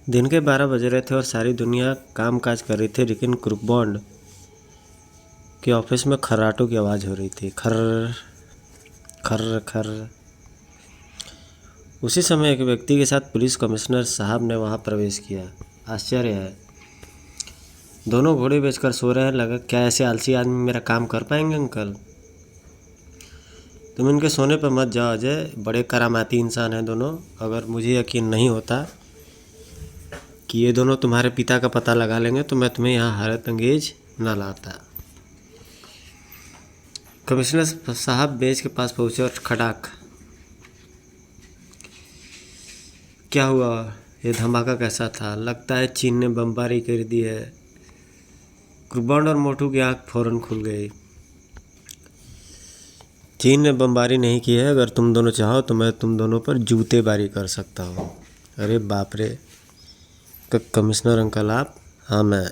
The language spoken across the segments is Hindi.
दिन के 12 बज रहे थे और सारी दुनिया काम काज कर रही थी, लेकिन क्रूक बॉन्ड के ऑफिस में खर्राटों की आवाज़ हो रही थी। खर्र खर्र खर्र। उसी समय एक व्यक्ति के साथ पुलिस कमिश्नर साहब ने वहां प्रवेश किया। आश्चर्य है, दोनों घोड़े बेचकर सो रहे हैं। लगा क्या ऐसे आलसी आदमी मेरा काम कर पाएंगे अंकल? तुम इनके सोने पर मत जाओ अजय, बड़े करामाती इंसान हैं दोनों। अगर मुझे यकीन नहीं होता कि ये दोनों तुम्हारे पिता का पता लगा लेंगे तो मैं तुम्हें यहाँ हैरत अंगेज न लाता। कमिश्नर साहब बेंच के पास पहुंचे और खटाक। क्या हुआ? ये धमाका कैसा था? लगता है चीन ने बमबारी कर दी है। क्रूबॉन्ड और मोटू की आंख फौरन खुल गई। चीन ने बमबारी नहीं की है। अगर तुम दोनों चाहो तो मैं तुम दोनों पर जूतेबारी कर सकता हूँ। अरे बाप रे! कमिश्नर अंकल आप? हाँ मैं।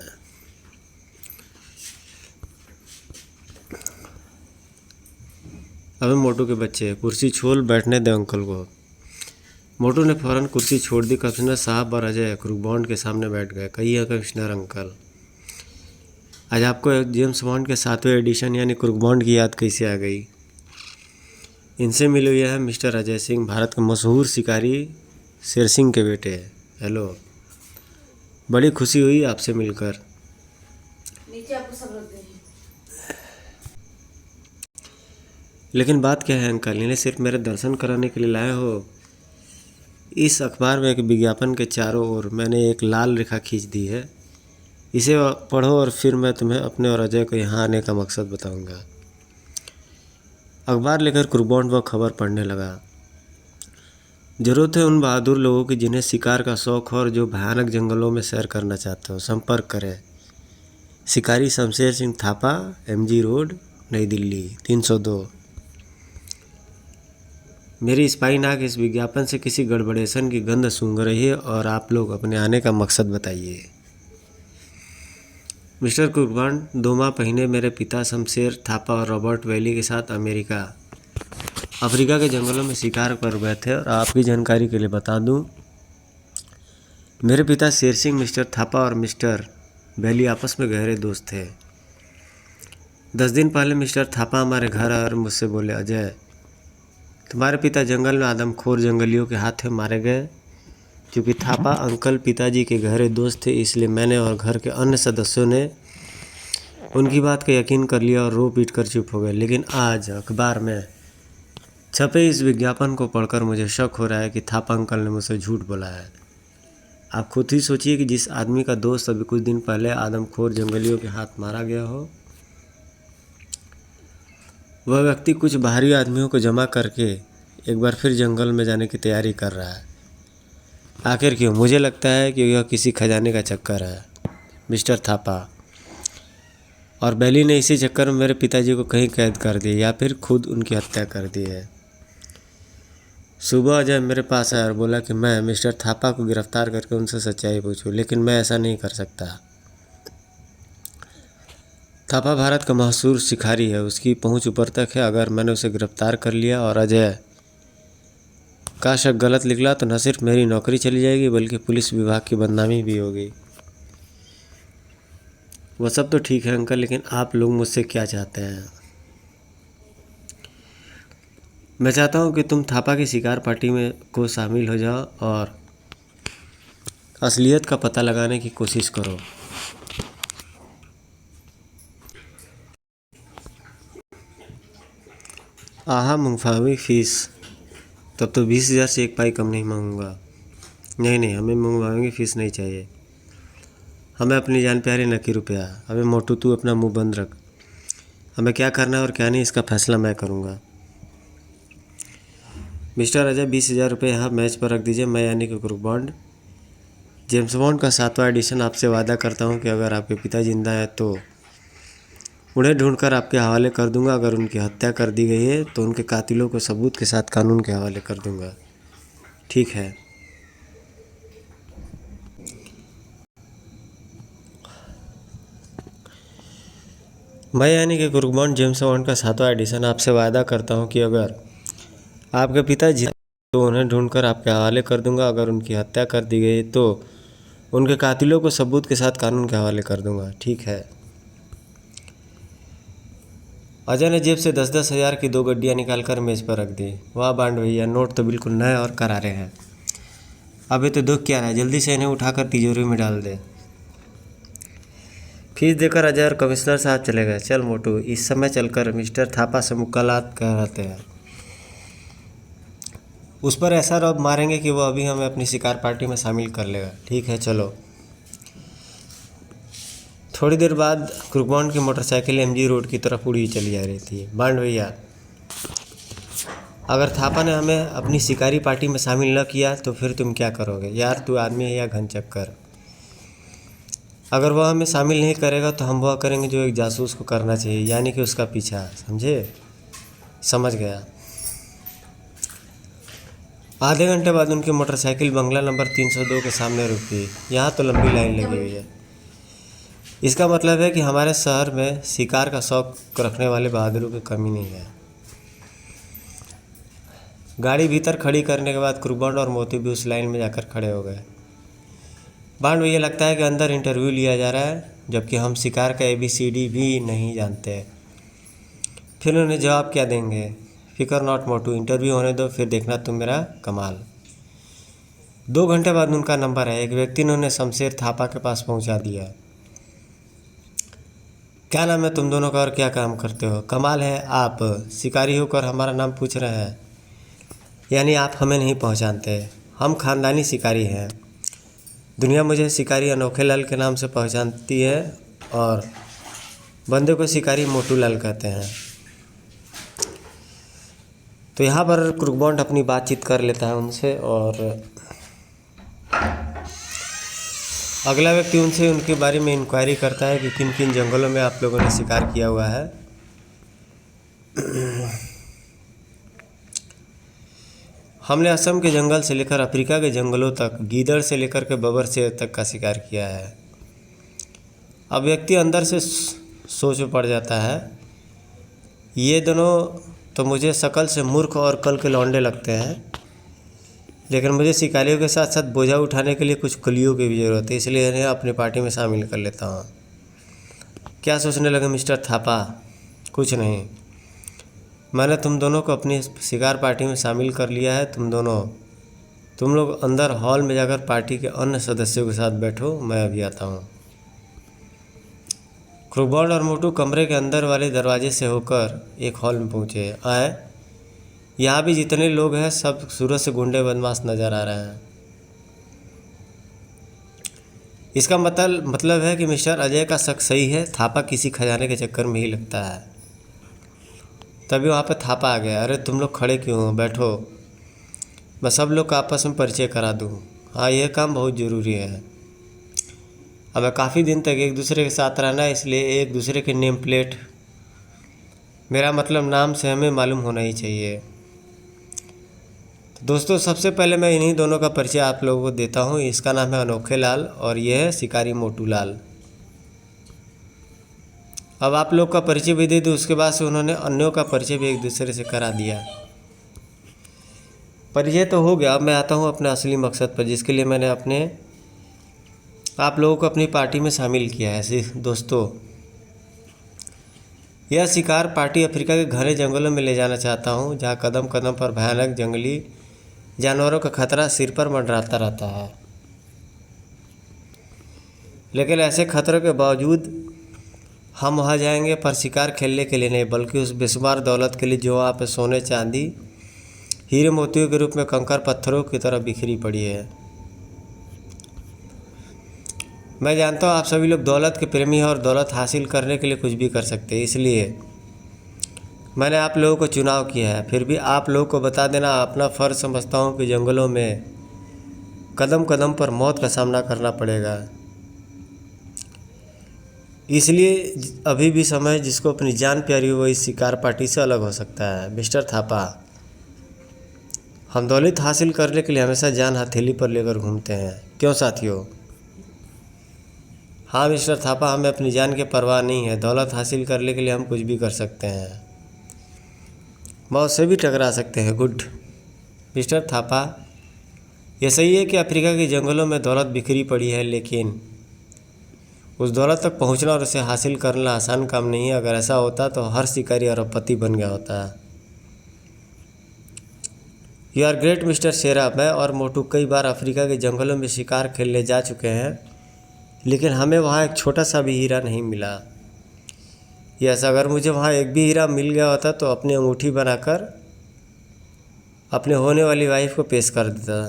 अबे मोटू के बच्चे, कुर्सी छोड़, बैठने दे अंकल को। मोटू ने फौरन कुर्सी छोड़ दी। कमिश्नर साहब और अजय क्रूक के सामने बैठ गए। कहिए कमिश्नर अंकल, आज आपको जेम्स बॉन्ड के 7वें एडिशन यानी क्रूक की याद कैसे आ गई? इनसे मिले हुए हैं मिस्टर अजय सिंह, भारत के मशहूर शिकारी शेर सिंह के बेटे। हेलो, बड़ी खुशी हुई आपसे मिलकर। नीचे आपको सब रख देंगे। लेकिन बात क्या है अंकल, इन्हें सिर्फ मेरे दर्शन कराने के लिए लाए हो? इस अखबार में एक विज्ञापन के चारों ओर मैंने एक लाल रेखा खींच दी है। इसे पढ़ो और फिर मैं तुम्हें अपने और अजय को यहाँ आने का मकसद बताऊंगा। अखबार लेकर क्रूक वह खबर पढ़ने लगा। जरूरत है उन बहादुर लोगों की जिन्हें शिकार का शौक हो और जो भयानक जंगलों में सैर करना चाहते हो। संपर्क करें शिकारी शमशेर सिंह थापा, MG रोड, नई दिल्ली 302। मेरी स्पाई नाक इस विज्ञापन से किसी गड़बड़ेशन की गंध सूंघ रही है और आप लोग अपने आने का मकसद बताइए। मिस्टर कुर्बान, 2 माह पहले मेरे पिता शमशेर थापा और रॉबर्ट वैली के साथ अफ्रीका के जंगलों में शिकार पर गए थे। और आपकी जानकारी के लिए बता दूं, मेरे पिता शेर सिंह, मिस्टर थापा और मिस्टर वैली आपस में गहरे दोस्त थे। 10 दिन पहले मिस्टर थापा हमारे घर आए और मुझसे बोले, अजय तुम्हारे पिता जंगल में आदमखोर जंगलियों के हाथ में मारे गए। क्योंकि थापा अंकल पिताजी के गहरे दोस्त थे, इसलिए मैंने और घर के अन्य सदस्यों ने उनकी बात का यकीन कर लिया और रो पीट कर चुप हो गए। लेकिन आज अखबार में छपे इस विज्ञापन को पढ़कर मुझे शक हो रहा है कि थापा अंकल ने मुझसे झूठ बोला है। आप खुद ही सोचिए कि जिस आदमी का दोस्त अभी कुछ दिन पहले आदमखोर जंगलियों के हाथ मारा गया हो, वह व्यक्ति कुछ बाहरी आदमियों को जमा करके एक बार फिर जंगल में जाने की तैयारी कर रहा है। आखिर क्यों? मुझे लगता है कि यह किसी खजाने का चक्कर है। मिस्टर थापा और बैली ने इसी चक्कर में मेरे पिताजी को कहीं कैद कर दिया या फिर खुद उनकी हत्या कर दी है। सुबह अजय मेरे पास आया और बोला कि मैं मिस्टर थापा को गिरफ्तार करके उनसे सच्चाई पूछूं, लेकिन मैं ऐसा नहीं कर सकता। थापा भारत का मशहूर शिकारी है, उसकी पहुंच ऊपर तक है। अगर मैंने उसे गिरफ्तार कर लिया और अजय का शक गलत निकला तो न सिर्फ मेरी नौकरी चली जाएगी बल्कि पुलिस विभाग की बदनामी भी होगी। वह सब तो ठीक है अंकल, लेकिन आप लोग मुझसे क्या चाहते हैं? मैं चाहता हूं कि तुम थापा की शिकार पार्टी में को शामिल हो जाओ और असलियत का पता लगाने की कोशिश करो। आहा, मूंगफली फीस? तब तो 20,000 से एक पाई कम नहीं मांगूंगा। नहीं, हमें मूंगफली फीस नहीं चाहिए। हमें अपनी जान प्यारी न कि रुपया। अबे मोटू, तू अपना मुंह बंद रख। हमें क्या करना है और क्या नहीं, इसका फैसला मैं करूंगा। मिस्टर अजय, 20,000 रुपये यहाँ मैच पर रख दीजिए। मैं यानी कि क्रूक जेम्स बॉन्ड का 7वां एडिशन आपसे वादा करता हूँ कि अगर आपके पिता जिंदा हैं तो उन्हें ढूंढकर आपके हवाले कर दूंगा। अगर उनकी हत्या कर दी गई है तो उनके कातिलों को सबूत के साथ कानून के हवाले कर दूंगा। ठीक है? मैं यानी कि क्रूक जेम्स बॉन्ड का 7वां एडिशन आपसे वादा करता हूँ कि अगर आपके पिता जिंदा तो उन्हें ढूंढकर आपके हवाले कर दूंगा। अगर उनकी हत्या कर दी गई तो उनके कातिलों को सबूत के साथ कानून के हवाले कर दूंगा। ठीक है। अजय ने जेब से 10-10 हज़ार की 2 गड्डियाँ निकालकर मेज़ पर रख दी। वाह बांड भैया, नोट तो बिल्कुल नए और करारे हैं। अबे तो दुख क्या है, जल्दी से इन्हें उठाकर तिजोरी में डाल दे। फीस देकर अजय और कमिश्नर साहब चले गए। चल मोटू, इस समय चलकर मिस्टर थापा से मुलाकात कराते हैं। उस पर ऐसा रौब मारेंगे कि वो अभी हमें अपनी शिकार पार्टी में शामिल कर लेगा। ठीक है, चलो। थोड़ी देर बाद क्रूकबॉन्ड की मोटरसाइकिल एमजी रोड की तरफ उड़ी चली जा रही थी। बांड भैया, अगर थापा ने हमें अपनी शिकारी पार्टी में शामिल न किया तो फिर तुम क्या करोगे? यार तू आदमी है या घन चक्कर। अगर वह हमें शामिल नहीं करेगा तो हम वह करेंगे जो एक जासूस को करना चाहिए, यानी कि उसका पीछा। समझे? समझ गया। आधे घंटे बाद उनकी मोटरसाइकिल बंगला नंबर 302 के सामने रुकी। यहाँ तो लंबी लाइन लगी हुई है। इसका मतलब है कि हमारे शहर में शिकार का शौक रखने वाले बहादुरों की कमी नहीं है। गाड़ी भीतर खड़ी करने के बाद क्रूकबॉन्ड और मोती भी उस लाइन में जाकर खड़े हो गए। बांड भैया, लगता है कि अंदर इंटरव्यू लिया जा रहा है, जबकि हम शिकार का ABCD भी नहीं जानते। फिर उन्हें जवाब क्या देंगे? फिकर नॉट मोटू, इंटरव्यू होने दो, फिर देखना तुम मेरा कमाल। 2 घंटे बाद उनका नंबर है। एक व्यक्ति ने उन्हें शमशेर थापा के पास पहुंचा दिया। क्या नाम है तुम दोनों का और क्या काम करते हो? कमाल है, आप शिकारी होकर हमारा नाम पूछ रहे हैं, यानी आप हमें नहीं पहचानते। हम खानदानी शिकारी हैं। दुनिया मुझे शिकारी अनोखे लाल के नाम से पहचानती है और बंदे को शिकारी मोटू लाल कहते हैं। तो यहाँ पर क्रूकबॉन्ड अपनी बातचीत कर लेता है उनसे और अगला व्यक्ति उनसे उनके बारे में इंक्वायरी करता है कि किन किन जंगलों में आप लोगों ने शिकार किया हुआ है। हमने असम के जंगल से लेकर अफ्रीका के जंगलों तक, गीदड़ से लेकर के बबर शेर तक का शिकार किया है। अब व्यक्ति अंदर से सोच में पड़ जाता है, ये दोनों तो मुझे शक्ल से मूर्ख और कल के लौंडे लगते हैं, लेकिन मुझे शिकारियों के साथ साथ बोझा उठाने के लिए कुछ कुलियों की भी ज़रूरत है, इसलिए इन्हें अपनी पार्टी में शामिल कर लेता हूँ। क्या सोचने लगे मिस्टर थापा? कुछ नहीं, मैंने तुम दोनों को अपनी शिकार पार्टी में शामिल कर लिया है। तुम लोग अंदर हॉल में जाकर पार्टी के अन्य सदस्यों के साथ बैठो, मैं अभी आता हूँ। क्रूकबॉन्ड और मोटू कमरे के अंदर वाले दरवाजे से होकर एक हॉल में पहुँचे। आए, यहाँ भी जितने लोग हैं सब सूरत से गुंडे बदमाश नज़र आ रहे हैं। इसका मतलब है कि मिस्टर अजय का शक सही है, थापा किसी खजाने के चक्कर में ही लगता है। तभी वहाँ पे थापा आ गया। अरे तुम लोग खड़े क्यों हो? बैठो, मैं सब लोग का आपस में परिचय करा दूँ। हाँ, यह काम बहुत ज़रूरी है। अब काफ़ी दिन तक एक दूसरे के साथ रहना है, इसलिए एक दूसरे के नेम प्लेट, मेरा मतलब नाम से हमें मालूम होना ही चाहिए। तो दोस्तों, सबसे पहले मैं इन्हीं दोनों का परिचय आप लोगों को देता हूँ। इसका नाम है अनोखे लाल और यह है शिकारी मोटू लाल। अब आप लोग का परिचय भी दे दूँ, उसके बाद से उन्होंने अन्यों का परिचय भी एक दूसरे से करा दिया। परिचय तो हो गया। अब मैं आता हूँ अपने असली मकसद पर, जिसके लिए मैंने आप लोगों को अपनी पार्टी में शामिल किया है। दोस्तों, यह शिकार पार्टी अफ्रीका के घने जंगलों में ले जाना चाहता हूँ, जहाँ कदम कदम पर भयानक जंगली जानवरों का खतरा सिर पर मंडराता रहता है। लेकिन ऐसे खतरों के बावजूद हम वहाँ जाएंगे, पर शिकार खेलने के लिए नहीं, बल्कि उस बेशुमार दौलत के लिए जो वहाँ पे सोने चांदी हीरे मोतियों के रूप में कंकड़ पत्थरों की तरह बिखरी पड़ी है। मैं जानता हूँ आप सभी लोग दौलत के प्रेमी हैं और दौलत हासिल करने के लिए कुछ भी कर सकते हैं, इसलिए मैंने आप लोगों को चुनाव किया है। फिर भी आप लोगों को बता देना अपना फ़र्ज़ समझता हूँ कि जंगलों में कदम कदम पर मौत का सामना करना पड़ेगा। इसलिए अभी भी समय, जिसको अपनी जान प्यारी हो, इस शिकार पार्टी से अलग हो सकता है। मिस्टर थापा, हम दौलत हासिल करने के लिए हमेशा जान हथेली पर लेकर घूमते हैं, क्यों साथियों? हाँ मिस्टर थापा, हमें अपनी जान की परवाह नहीं है। दौलत हासिल करने के लिए हम कुछ भी कर सकते हैं, मौत से भी टकरा सकते हैं। गुड मिस्टर थापा, ये सही है कि अफ्रीका के जंगलों में दौलत बिखरी पड़ी है, लेकिन उस दौलत तक पहुंचना और उसे हासिल करना आसान काम नहीं है। अगर ऐसा होता तो हर शिकारी अरबपति बन गया होता। यू आर ग्रेट मिस्टर शेरा। मैं और मोटू कई बार अफ्रीका के जंगलों में शिकार खेलने जा चुके हैं, लेकिन हमें वहाँ एक छोटा सा भी हीरा नहीं मिला। यस, अगर मुझे वहाँ एक भी हीरा मिल गया होता तो अपनी अंगूठी बनाकर अपने होने वाली वाइफ को पेश कर देता।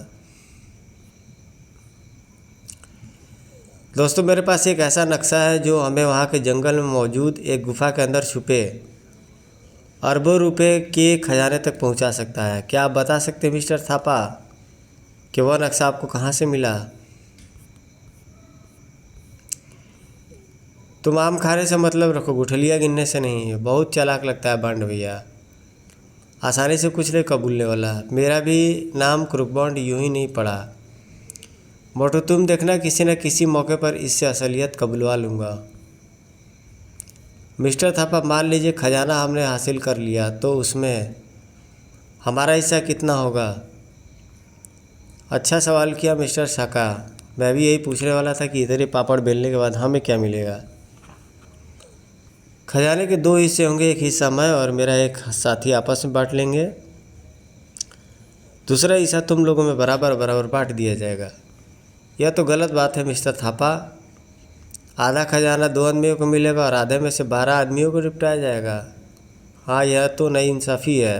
दोस्तों, मेरे पास एक ऐसा नक्शा है जो हमें वहाँ के जंगल में मौजूद एक गुफा के अंदर छुपे अरबों रुपए के खजाने तक पहुँचा सकता है। क्या आप बता सकते हैं मिस्टर थापा कि वह नक्शा आपको कहाँ से मिला? तुम आम खाने से मतलब रखो, गुठलियाँ गिनने से नहीं। बहुत चालाक लगता है बांड भैया, आसानी से कुछ नहीं कबूलने वाला। मेरा भी नाम क्रुकबॉन्ड यूं ही नहीं पड़ा। मोटू, तुम देखना किसी न किसी मौके पर इससे असलियत कबूलवा लूँगा। मिस्टर थापा, मान लीजिए खजाना हमने हासिल कर लिया, तो उसमें हमारा हिस्सा कितना होगा? अच्छा सवाल किया मिस्टर शाका। मैं भी यही पूछने वाला था कि इधर ही पापड़ बेलने के बाद हमें क्या मिलेगा। खजाने के 2 हिस्से होंगे, एक हिस्सा मैं और मेरा एक साथी आपस में बांट लेंगे। दूसरा हिस्सा तुम लोगों में बराबर बराबर बांट दिया जाएगा। यह तो गलत बात है मिस्टर थापा। आधा खजाना 2 आदमियों को मिलेगा और आधे में से 12 आदमियों को निपटाया जाएगा। हाँ, यह तो नाइंसाफ़ी है।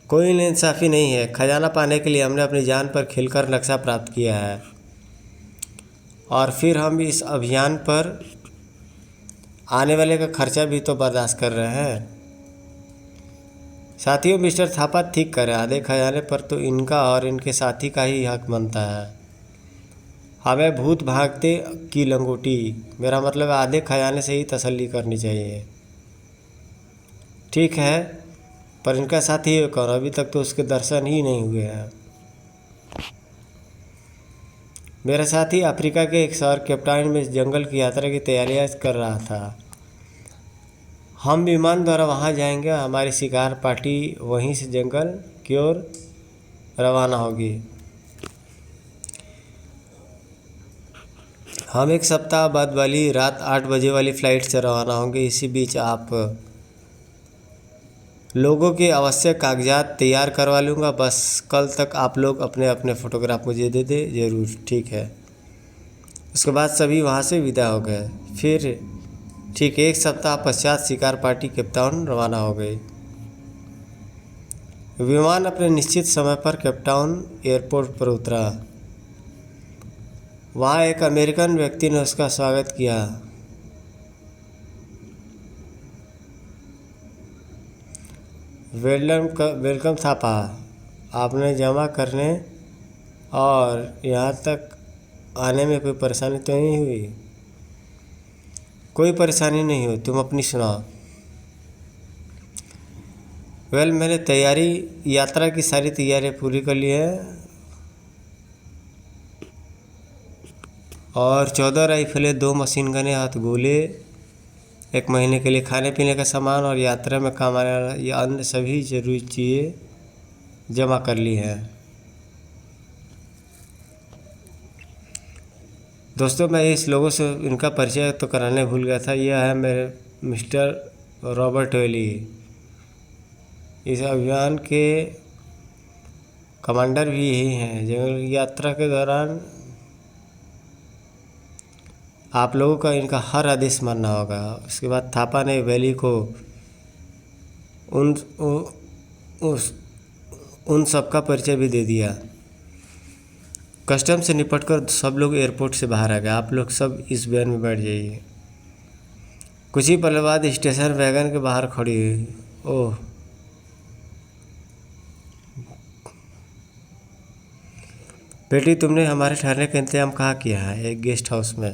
कोई नाइंसाफ़ी नहीं है। खजाना पाने के लिए हमने अपनी जान पर खेलकर नक्शा प्राप्त किया है, और फिर हम इस अभियान पर आने वाले का खर्चा भी तो बर्दाश्त कर रहे हैं। साथियों, मिस्टर थापा ठीक करे। आधे खजाने पर तो इनका और इनके साथी का ही हक बनता है। हमें भूत भागते की लंगोटी, मेरा मतलब आधे खजाने से ही तसल्ली करनी चाहिए। ठीक है, पर इनका साथी है कौन? अभी तक तो उसके दर्शन ही नहीं हुए हैं। मेरा साथी अफ्रीका के एक शहर केपटाउन में इस जंगल की यात्रा की तैयारियां कर रहा था। हम विमान द्वारा वहां जाएंगे। हमारी शिकार पार्टी वहीं से जंगल की ओर रवाना होगी। हम 1 सप्ताह बाद वाली रात 8 बजे वाली फ़्लाइट से रवाना होंगे। इसी बीच आप लोगों के आवश्यक कागजात तैयार करवा लूँगा। बस कल तक आप लोग अपने अपने फ़ोटोग्राफ मुझे दे दे ज़रूर, ठीक है? उसके बाद सभी वहाँ से विदा हो गए। फिर ठीक 1 सप्ताह पश्चात शिकार पार्टी केपटाउन रवाना हो गई। विमान अपने निश्चित समय पर केपटाउन एयरपोर्ट पर उतरा। वहाँ एक अमेरिकन व्यक्ति ने उसका स्वागत किया। वेलकम थापा। आपने जमा करने और यहाँ तक आने में कोई परेशानी तो नहीं हुई? कोई परेशानी नहीं हुई, तुम अपनी सुनाओ। मैंने यात्रा की सारी तैयारियां पूरी कर ली है, और 14 राइफलें, 2 मशीन गने, हाथगोले, 1 महीने के लिए खाने पीने का सामान और यात्रा में काम आने वाला ये अन्य सभी जरूरी चीज़ें जमा कर ली हैं। दोस्तों, मैं इस लोगों से इनका परिचय तो कराने भूल गया था। यह है मेरे मिस्टर रॉबर्ट वेली, इस अभियान के कमांडर भी यही हैं। जंगल यात्रा के दौरान आप लोगों का इनका हर आदेश मानना होगा। उसके बाद थापा ने वैली को उन सबका परिचय भी दे दिया। कस्टम से निपटकर सब लोग एयरपोर्ट से बाहर आ गए। आप लोग सब इस वैन में बैठ जाइए। कुछ ही पल बाद स्टेशन वैगन के बाहर खड़ी हुई। ओह, बेटी, तुमने हमारे ठहरने का इंतजाम कहाँ किया है? एक गेस्ट हाउस में।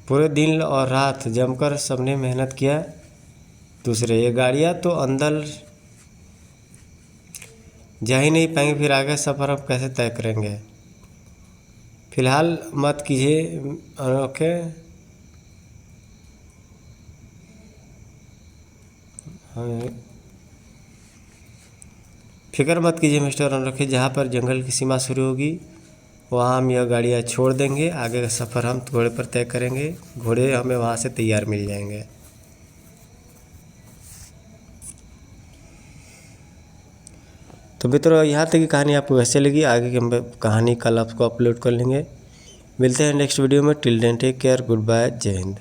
पूरे दिन और रात जमकर सबने मेहनत किया। दूसरे, ये गाड़ियाँ तो अंदर जा ही नहीं पाएंगे, फिर आगे सफ़र हम कैसे तय करेंगे? फिलहाल मत कीजिए। ओके, फिक्र मत कीजिए मिस्टर अनुरखे, जहाँ पर जंगल की सीमा शुरू होगी वहाँ हम यह गाड़ियाँ छोड़ देंगे। आगे का सफ़र हम घोड़े पर तय करेंगे, घोड़े हमें वहाँ से तैयार मिल जाएंगे। तो मित्रों, यहाँ तक की कहानी आपको कैसे लगी, आगे की हम कहानी कल आपको अपलोड कर लेंगे। मिलते हैं नेक्स्ट वीडियो में। Till then take care, good bye, जय हिंद।